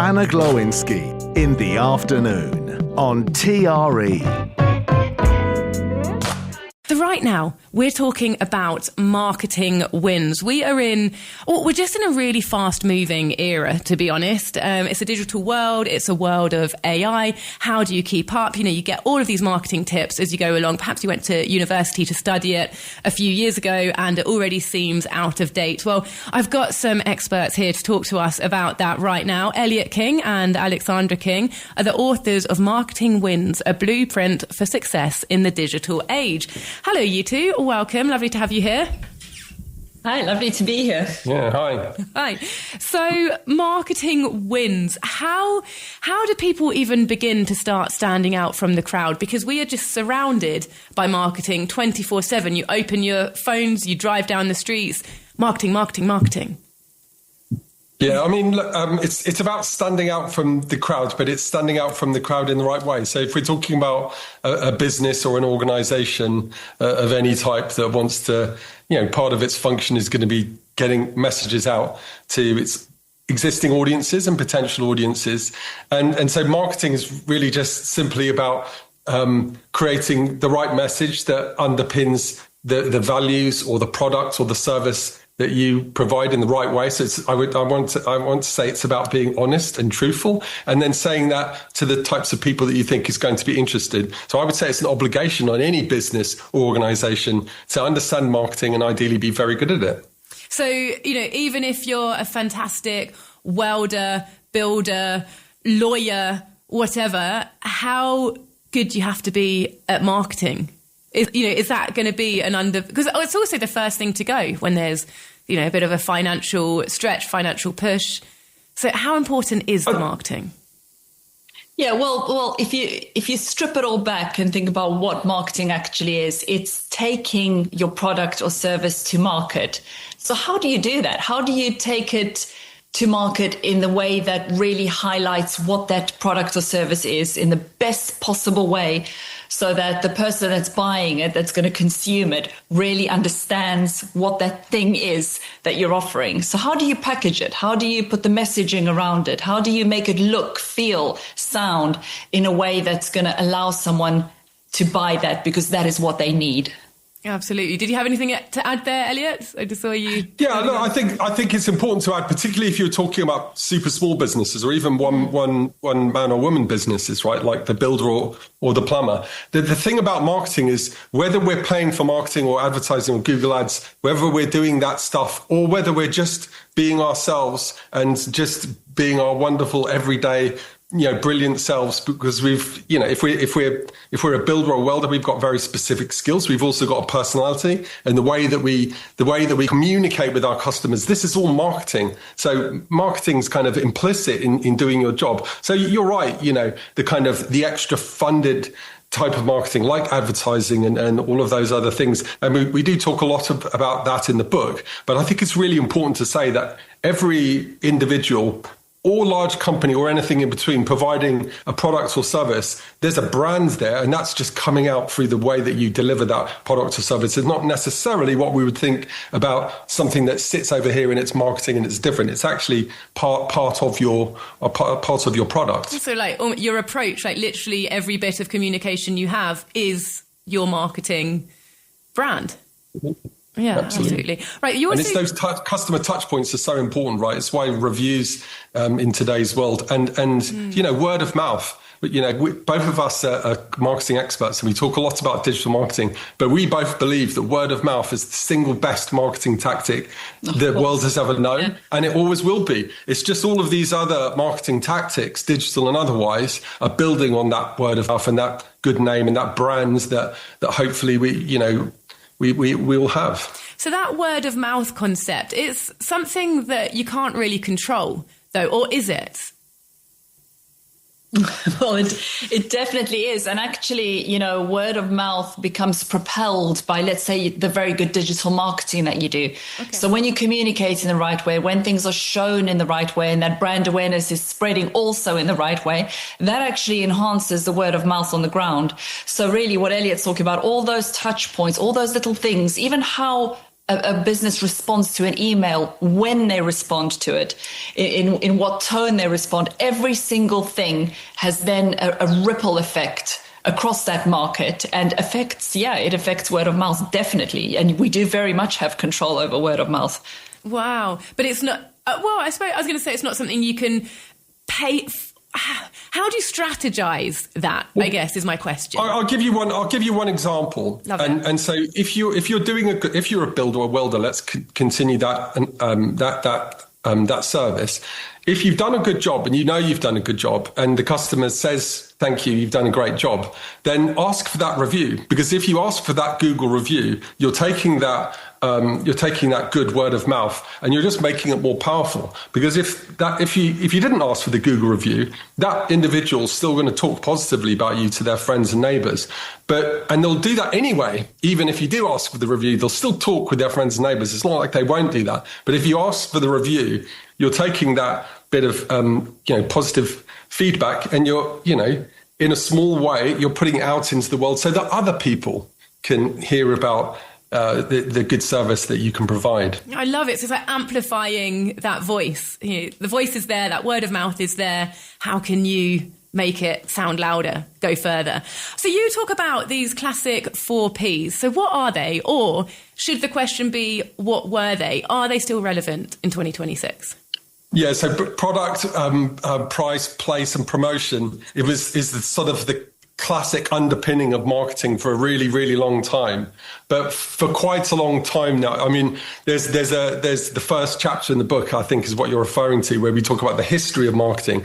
Anna Glowinski in the afternoon on TRE. Right now, we're talking about marketing wins. We're just in a really fast-moving era, to be honest. It's a digital world. It's a world of AI. How do you keep up? You get all of these marketing tips as you go along. Perhaps you went to university to study it a few years ago and it already seems out of date. Well, I've got some experts here to talk to us about that right now. Elliott King and Aleksandra King are the authors of Marketing Wins, a blueprint for success in the digital age. Hello, you two. Welcome. Lovely to have you here. Hi, lovely to be here. Yeah, hi. Hi. So, marketing wins. How do people even begin to start standing out from the crowd? Because we are just surrounded by marketing 24/7. You open your phones, you drive down the streets, marketing, marketing, marketing. Yeah, I mean, it's about standing out from the crowd, but it's standing out from the crowd in the right way. So if we're talking about a business or an organization of any type that wants to, part of its function is going to be getting messages out to its existing audiences and potential audiences. And so marketing is really just simply about creating the right message that underpins the values or the product or the service that you provide in the right way. So I want to say it's about being honest and truthful, and then saying that to the types of people that you think is going to be interested. So I would say it's an obligation on any business or organization to understand marketing and ideally be very good at it. So, even if you're a fantastic welder, builder, lawyer, whatever, how good do you have to be at marketing? Is that going to be because it's also the first thing to go when there's, a bit of a financial stretch, financial push. So how important is the marketing? Yeah, well, if you strip it all back and think about what marketing actually is, it's taking your product or service to market. So how do you do that? How do you take it to market in the way that really highlights what that product or service is in the best possible way, so that the person that's buying it, that's going to consume it, really understands what that thing is that you're offering? So how do you package it? How do you put the messaging around it? How do you make it look, feel, sound in a way that's going to allow someone to buy that because that is what they need? Absolutely. Did you have anything to add there, Elliott? I just saw you. Yeah, no, I think it's important to add, particularly if you're talking about super small businesses or even one man or woman businesses, right? Like the builder or the plumber. The thing about marketing is whether we're paying for marketing or advertising or Google Ads, whether we're doing that stuff or whether we're just being ourselves and just being our wonderful everyday brilliant selves, because we've, if we're a builder or a welder, we've got very specific skills. We've also got a personality, and the way that we communicate with our customers. This is all marketing. So marketing's kind of implicit in doing your job. So you're right. The extra funded type of marketing like advertising and all of those other things. And we do talk a lot about that in the book, but I think it's really important to say that every individual or large company or anything in between providing a product or service, there's a brand there, and that's just coming out through the way that you deliver that product or service. It's not necessarily what we would think about something that sits over here in its marketing and it's different. It's actually part of your product. So your approach, literally every bit of communication you have is your marketing brand. Mm-hmm. Yeah, absolutely. Right. And it's those customer touch points are so important, right? It's why reviews in today's world and word of mouth. Both of us are marketing experts and we talk a lot about digital marketing, but we both believe that word of mouth is the single best marketing tactic the world has ever known. Yeah. And it always will be. It's just all of these other marketing tactics, digital and otherwise, are building on that word of mouth and that good name and that brand that hopefully we will have. So that word of mouth concept is something that you can't really control, though, or is it? Well, it definitely is. And actually, word of mouth becomes propelled by, let's say, the very good digital marketing that you do. Okay. So when you communicate in the right way, when things are shown in the right way, and that brand awareness is spreading also in the right way, that actually enhances the word of mouth on the ground. So really what Elliott's talking about, all those touch points, all those little things, even how a business responds to an email, when they respond to it, in what tone they respond. Every single thing has then a ripple effect across that market, and it affects word of mouth, definitely. And we do very much have control over word of mouth. Wow. But it's not, I suppose I was going to say it's not something you can pay. How do you strategize that? Well, I guess is my question. I'll give you one example. Love it. And so if you're a builder or welder, let's continue that that service. If you've done a good job and you know you've done a good job, and the customer says, "Thank you, you've done a great job," then ask for that review. Because if you ask for that Google review, you're taking that good word of mouth and you're just making it more powerful. Because if you didn't ask for the Google review, that individual's still going to talk positively about you to their friends and neighbors. And they'll do that anyway. Even if you do ask for the review, they'll still talk with their friends and neighbors. It's not like they won't do that. But if you ask for the review, you're taking that bit of positive feedback, and you're in a small way, you're putting it out into the world so that other people can hear about the good service that you can provide. I love it. So it's like amplifying that voice. The voice is there, that word of mouth is there. How can you make it sound louder, go further? So you talk about these classic 4 Ps. So what are they? Or should the question be, what were they? Are they still relevant in 2026? Yeah, so product, price, place, and promotion is the sort of the classic underpinning of marketing for a really, really long time. But for quite a long time now, I mean, there's the first chapter in the book, I think, is what you're referring to, where we talk about the history of marketing.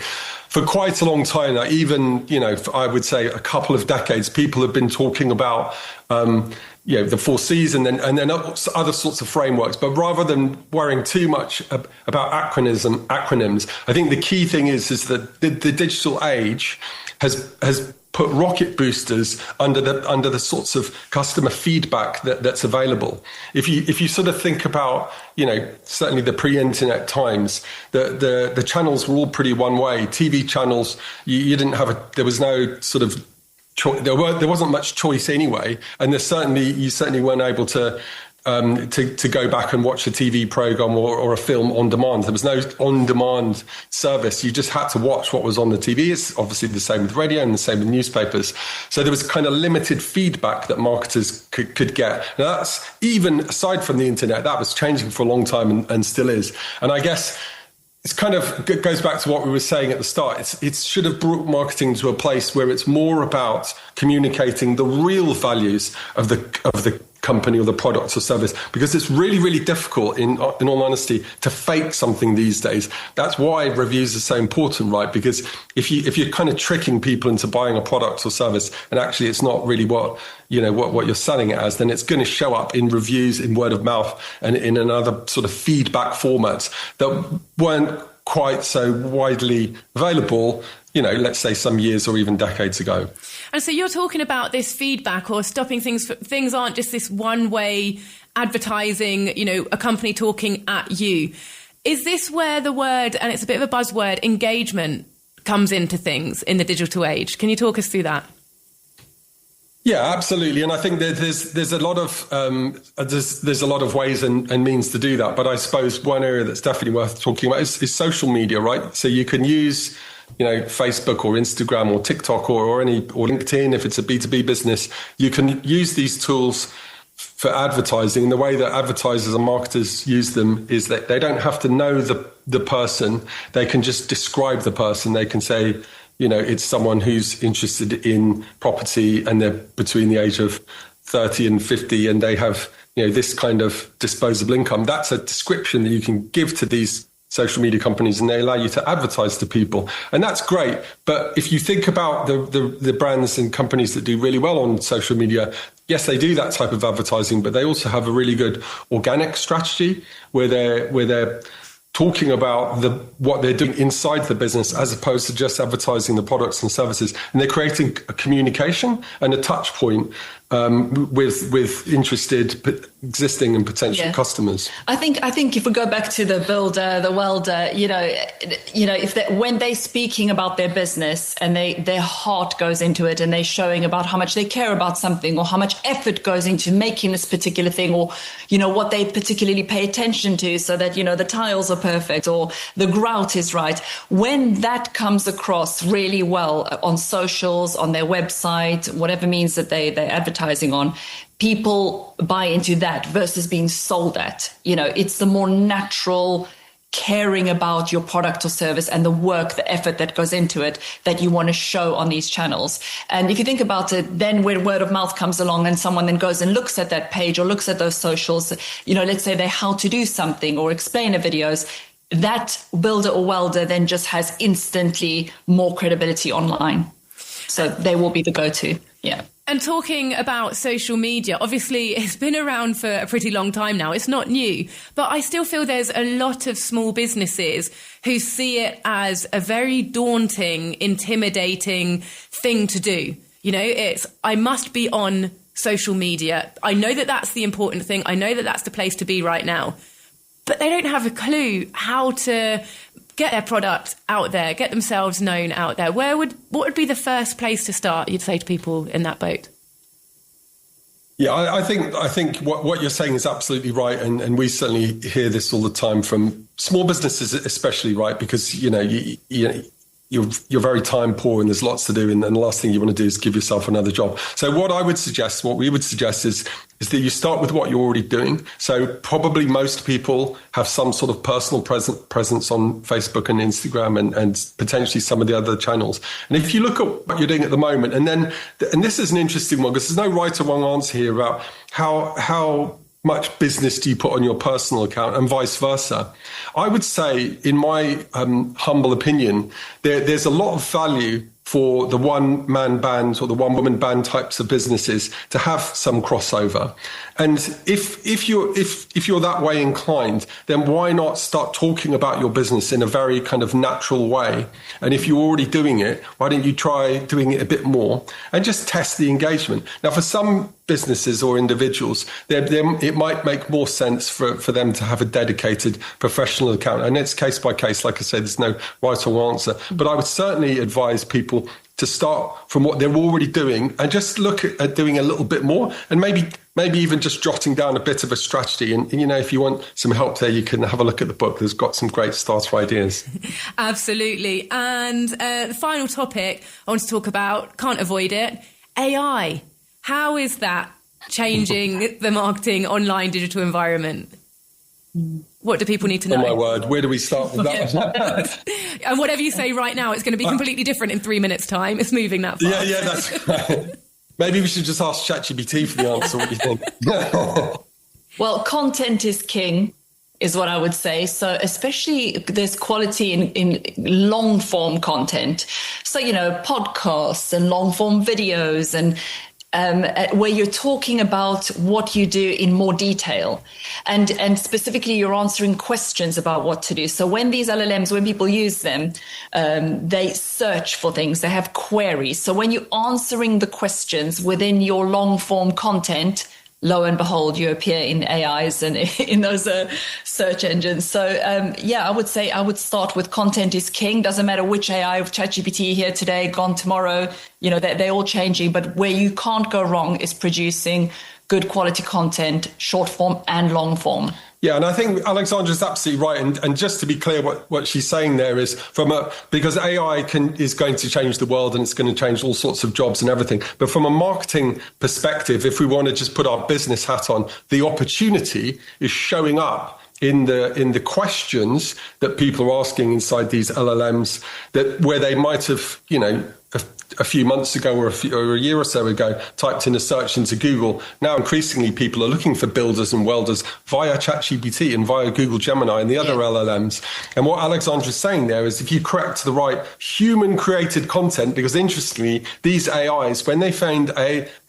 For quite a long time now, even, I would say a couple of decades, people have been talking about the 4 Cs and then other sorts of frameworks. But rather than worrying too much about acronyms, I think the key thing is that the digital age has put rocket boosters under the sorts of customer feedback that's available. If you sort of think about, certainly the pre-internet times, the channels were all pretty one way. TV channels, you didn't have there was no sort of there wasn't much choice anyway, and you certainly weren't able to go back and watch a TV program or a film on demand. There was no on-demand service. You just had to watch what was on the TV. It's obviously the same with radio and the same with newspapers. So there was kind of limited feedback that marketers could get. Now that's, even aside from the internet, that was changing for a long time and still is. And I guess it goes back to what we were saying at the start. It should have brought marketing to a place where it's more about communicating the real values of the company or the product or service, because it's really, really difficult, in all honesty, to fake something these days. That's why reviews are so important, right? Because if you're kind of tricking people into buying a product or service, and actually it's not really what you're selling it as, then it's going to show up in reviews, in word of mouth, and in another sort of feedback formats that weren't quite so widely available, let's say some years or even decades ago. And so you're talking about this feedback or stopping things. Things aren't just this one-way advertising, a company talking at you. Is this where the word, and it's a bit of a buzzword, engagement comes into things in the digital age? Can you talk us through that? Yeah, absolutely. And I think that there's a lot of ways and means to do that. But I suppose one area that's definitely worth talking about is social media, right? So you can use Facebook or Instagram or TikTok or LinkedIn. If it's a B2B business, you can use these tools for advertising. And the way that advertisers and marketers use them is that they don't have to know the person. They can just describe the person. They can say, it's someone who's interested in property and they're between the age of 30 and 50 and they have, this kind of disposable income. That's a description that you can give to these social media companies, and they allow you to advertise to people. And that's great. But if you think about the brands and companies that do really well on social media, yes, they do that type of advertising, but they also have a really good organic strategy where they're talking about what they're doing inside the business as opposed to just advertising the products and services. And they're creating a communication and a touch point with interested existing and potential customers. I think if we go back to the builder, the welder, if when they're speaking about their business and their heart goes into it and they're showing about how much they care about something or how much effort goes into making this particular thing or, what they particularly pay attention to so that, the tiles are perfect or the grout is right. When that comes across really well on socials, on their website, whatever means that they're advertising on, people buy into that versus being sold at. It's the more natural caring about your product or service and the work, the effort that goes into it that you want to show on these channels. And if you think about it, then when word of mouth comes along and someone then goes and looks at that page or looks at those socials, let's say they how to do something or explain a videos, that builder or welder then just has instantly more credibility online. So they will be the go-to. Yeah. And talking about social media, obviously it's been around for a pretty long time now. It's not new, but I still feel there's a lot of small businesses who see it as a very daunting, intimidating thing to do. I must be on social media. I know that that's the important thing. I know that that's the place to be right now, but they don't have a clue how to get their product out there, get themselves known out there. What would be the first place to start, you'd say to people in that boat? Yeah, I think what you're saying is absolutely right. And we certainly hear this all the time from small businesses, especially, right? Because, you're very time poor and there's lots to do. And the last thing you want to do is give yourself another job. So what we would suggest is that you start with what you're already doing. So probably most people have some sort of personal presence on Facebook and Instagram and potentially some of the other channels. And if you look at what you're doing at the moment, and this is an interesting one because there's no right or wrong answer here about how much business do you put on your personal account and vice versa. I would say, in my humble opinion, there's a lot of value for the one-man band or the one-woman band types of businesses to have some crossover. And if you're that way inclined, then why not start talking about your business in a very kind of natural way? And if you're already doing it, why don't you try doing it a bit more and just test the engagement? Now, for some businesses or individuals, it might make more sense for them to have a dedicated professional account. And it's case by case. Like I said, there's no right or wrong answer. But I would certainly advise people to start from what they're already doing and just look at doing a little bit more and maybe even just jotting down a bit of a strategy. And if you want some help there, you can have a look at the book. There's got some great starter ideas. Absolutely. And the final topic I want to talk about, can't avoid it, AI. How is that changing the marketing online digital environment? What do people need to know? Oh, my word. Where do we start with that? And whatever you say right now, it's going to be completely different in 3 minutes' time. It's moving that fast. Yeah, that's right. Maybe we should just ask ChatGPT for the answer. What do you think? Well, content is king, is what I would say. So especially there's quality in long form content. So, podcasts and long form videos and where you're talking about what you do in more detail and specifically you're answering questions about what to do. So when these LLMs, when people use them, they search for things, they have queries. So when you're answering the questions within your long form content, lo and behold, you appear in AIs and in those search engines. So, I would say I would start with content is king. Doesn't matter which AI, ChatGPT here today, gone tomorrow, they're all changing. But where you can't go wrong is producing good quality content, short form and long form. Yeah, and I think Aleksandra is absolutely right. And just to be clear, what she's saying there is because AI is going to change the world and it's going to change all sorts of jobs and everything. But from a marketing perspective, if we want to just put our business hat on, the opportunity is showing up in the questions that people are asking inside these LLMs where they might have, a few months ago or a year or so ago, typed in a search into Google. Now, increasingly, people are looking for builders and welders via ChatGPT and via Google Gemini and the other LLMs. And what Aleksandra is saying there is if you correct the right human-created content, because interestingly, these AIs, when they find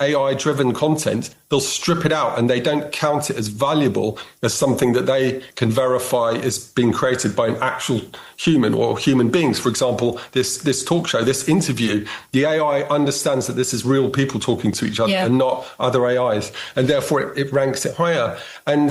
AI-driven content, they'll strip it out and they don't count it as valuable as something that they can verify is being created by an actual human or human beings. For example, this talk show, this interview, the AI understands that this is real people talking to each other and not other AIs, and therefore it ranks it higher. And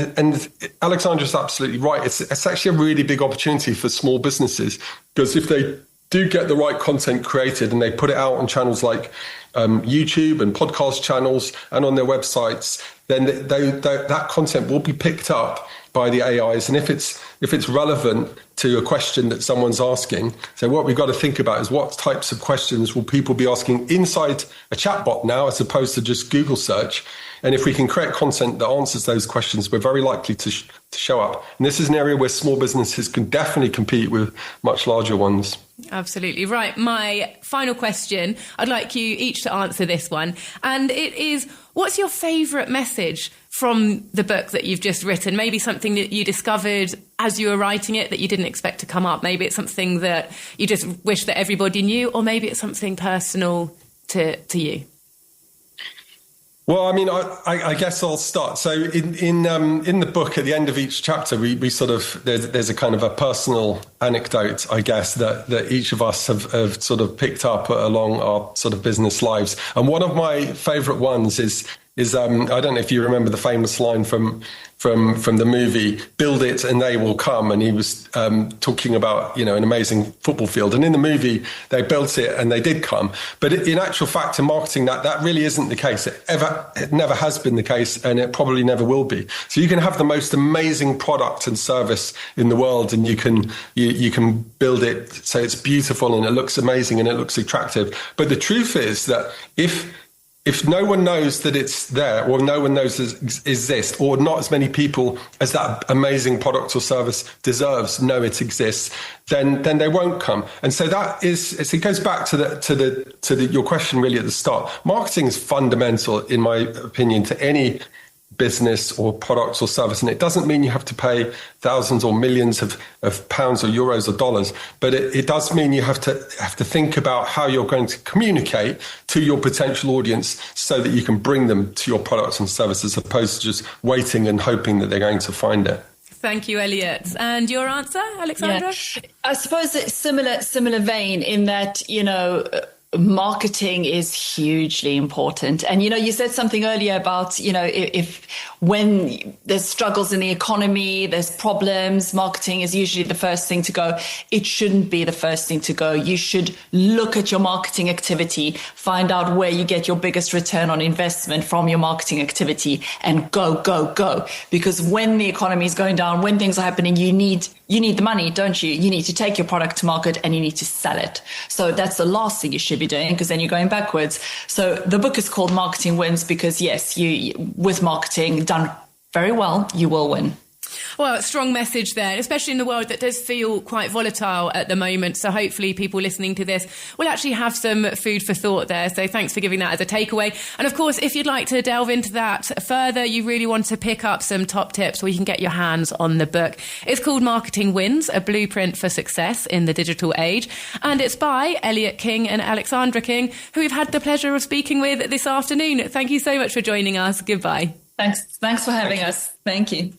Aleksandra's absolutely right. It's actually a really big opportunity for small businesses, because if they do get the right content created and they put it out on channels like YouTube and podcast channels and on their websites, then that content will be picked up by the AIs. And if it's relevant to a question that someone's asking, so what we've got to think about is what types of questions will people be asking inside a chatbot now, as opposed to just Google search. And if we can create content that answers those questions, we're very likely to show up. And this is an area where small businesses can definitely compete with much larger ones. Absolutely right. My final question, I'd like you each to answer this one. And it is, what's your favourite message from the book that you've just written? Maybe something that you discovered as you were writing it that you didn't expect to come up. Maybe it's something that you just wish that everybody knew, or maybe it's something personal to you. Well, I mean, I guess I'll start. So in the book, at the end of each chapter, we sort of, there's a kind of a personal anecdote, I guess, that each of us have sort of picked up along our sort of business lives. And one of my favorite ones is I don't know if you remember the famous line from the movie, "Build it and they will come." And he was talking about, an amazing football field. And in the movie, they built it and they did come. But in actual fact, in marketing, that really isn't the case. It never has been the case, and it probably never will be. So you can have the most amazing product and service in the world, and you can build it so it's beautiful and it looks amazing and it looks attractive. But the truth is that if no one knows that it's there, or no one knows it exists, or not as many people as that amazing product or service deserves know it exists, then they won't come. And so it goes back to your question really at the start. Marketing is fundamental, in my opinion, to any business or products or service. And it doesn't mean you have to pay thousands or millions of pounds or euros or dollars, but it does mean you have to think about how you're going to communicate to your potential audience so that you can bring them to your products and services, as opposed to just waiting and hoping that they're going to find it. Thank you, Elliott. And your answer, Aleksandra? Yeah. I suppose it's similar vein in that, marketing is hugely important. And, you said something earlier about, when there's struggles in the economy, there's problems, marketing is usually the first thing to go. It shouldn't be the first thing to go. You should look at your marketing activity, find out where you get your biggest return on investment from your marketing activity, and go. Because when the economy is going down, when things are happening, you need the money, don't you? You need to take your product to market and you need to sell it. So that's the last thing you should be doing, because then you're going backwards. So the book is called Marketing Wins, because yes, you with marketing done very well, you will win. Well, strong message there, especially in the world that does feel quite volatile at the moment. So hopefully people listening to this will actually have some food for thought there. So thanks for giving that as a takeaway. And of course, if you'd like to delve into that further, you really want to pick up some top tips, or you can get your hands on the book. It's called Marketing Wins, a blueprint for success in the digital age. And it's by Elliott King and Aleksandra King, who we've had the pleasure of speaking with this afternoon. Thank you so much for joining us. Goodbye. Thanks for having us. Thank you.